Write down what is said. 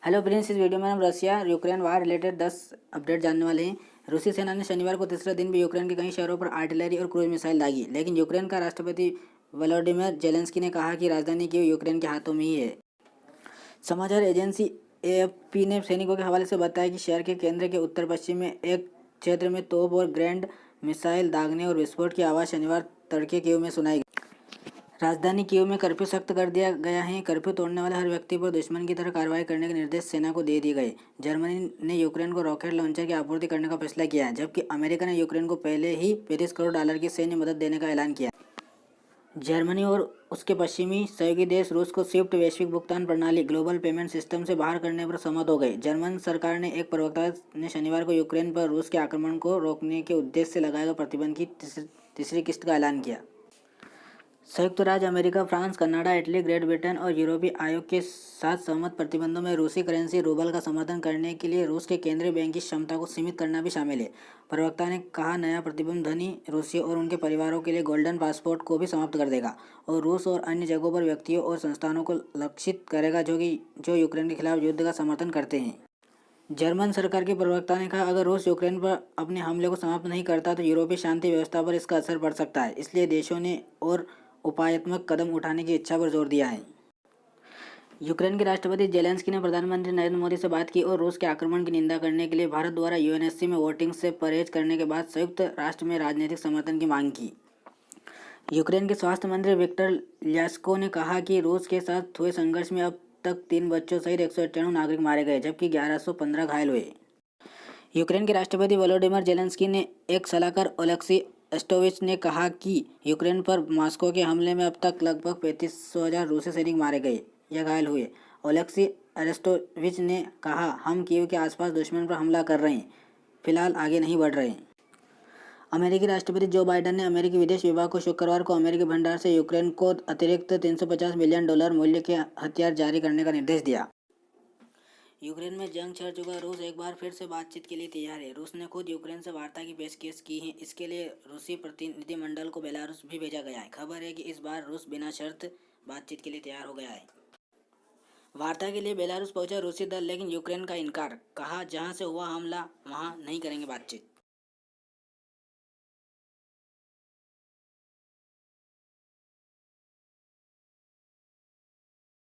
Hello friends, इस video में हम रशिया यूक्रेन वार रिलेटेड 10 अपडेट जानने वाले हैं। रूसी सेना ने शनिवार को तीसरे दिन भी यूक्रेन के कई शहरों पर आर्टिलरी और क्रूज मिसाइल दागी, लेकिन यूक्रेन का राष्ट्रपति वोलोडिमिर जेलेंस्की ने कहा कि राजधानी कीव यूक्रेन के हाथों में ही है। समाचार एजेंसी एएफपी ने सैनिकों के हवाले से बताया कि शहर के केंद्र के उत्तर पश्चिम में एक क्षेत्र में तोप और ग्रैंड मिसाइल दागने और विस्फोट की आवाज़ शनिवार तड़के कीव में सुनाई गई। राजधानी कीव में कर्फ्यू सख्त कर दिया गया है। कर्फ्यू तोड़ने वाले हर व्यक्ति पर दुश्मन की तरह कार्रवाई करने के निर्देश सेना को दे दिए गए। जर्मनी ने यूक्रेन को रॉकेट लॉन्चर की आपूर्ति करने का फैसला किया है, जबकि अमेरिका ने यूक्रेन को पहले ही 35 करोड़ डॉलर की सैन्य मदद देने का ऐलान किया। जर्मनी और उसके पश्चिमी सहयोगी देश रूस को स्विफ्ट वैश्विक भुगतान प्रणाली ग्लोबल पेमेंट सिस्टम से बाहर करने पर सहमत हो गए। जर्मन सरकार ने एक प्रवक्ता ने शनिवार को यूक्रेन पर रूस के आक्रमण को रोकने के उद्देश्य से लगाए गए प्रतिबंध की तीसरी किस्त का ऐलान किया। संयुक्त राज्य America, France, Canada, Italy, great Britain और यूरोपीय आयोग के साथ सहमत प्रतिबंधों में रूसी करेंसी रूबल का समर्थन करने के लिए रूस के केंद्रीय बैंक की क्षमता को सीमित करना भी शामिल है। प्रवक्ता ने कहा, नया प्रतिबंध धनी रूसियों और उनके परिवारों के लिए गोल्डन पासपोर्ट को भी समाप्त कर देगा और रूस और अन्य जगहों पर व्यक्तियों और संस्थानों को लक्षित करेगा जो यूक्रेन के खिलाफ युद्ध का समर्थन करते हैं। जर्मन सरकार के प्रवक्ता ने कहा, अगर रूस यूक्रेन पर अपने हमले को समाप्त नहीं करता तो यूरोपीय शांति व्यवस्था पर इसका असर पड़ सकता है। इसलिए देशों ने और उपायात्मक कदम उठाने की इच्छा पर जोर दिया है। यूक्रेन के राष्ट्रपति जेलेंस्की ने प्रधानमंत्री नरेंद्र मोदी से बात की और रूस के आक्रमण की निंदा करने के लिए भारत द्वारा यूएनएससी में वोटिंग से परहेज करने के बाद संयुक्त राष्ट्र में राजनीतिक समर्थन की मांग की। यूक्रेन के स्वास्थ्य मंत्री विक्टर ल्यास्को ने कहा कि रूस के साथ हुए संघर्ष में अब तक 3 बच्चों सहित 198 नागरिक मारे गए, जबकि 1115 घायल हुए। यूक्रेन के राष्ट्रपति वोलोडिमिर जेलेंस्की ने एक सलाहकार ओलेक्सी एस्टोविच ने कहा कि यूक्रेन पर मॉस्को के हमले में अब तक लगभग 35,000 रूसी सैनिक मारे गए या घायल हुए। ओलेक्सी एस्टोविच ने कहा, हम कीव के आसपास दुश्मन पर हमला कर रहे हैं, फिलहाल आगे नहीं बढ़ रहे हैं। अमेरिकी राष्ट्रपति जो बाइडेन ने अमेरिकी विदेश विभाग को शुक्रवार को अमेरिकी भंडार से यूक्रेन को अतिरिक्त $350 मिलियन मूल्य के हथियार जारी करने का निर्देश दिया। यूक्रेन में जंग छिड़ चुका रूस एक बार फिर से बातचीत के लिए तैयार है। रूस ने खुद यूक्रेन से वार्ता की पेशकश की है। इसके लिए रूसी प्रतिनिधिमंडल को बेलारूस भी भेजा गया है। खबर है कि इस बार रूस बिना शर्त बातचीत के लिए तैयार हो गया है। वार्ता के लिए बेलारूस पहुंचा रूसी दल, लेकिन यूक्रेन का इनकार, कहा जहां से हुआ हमला वहां नहीं करेंगे बातचीत।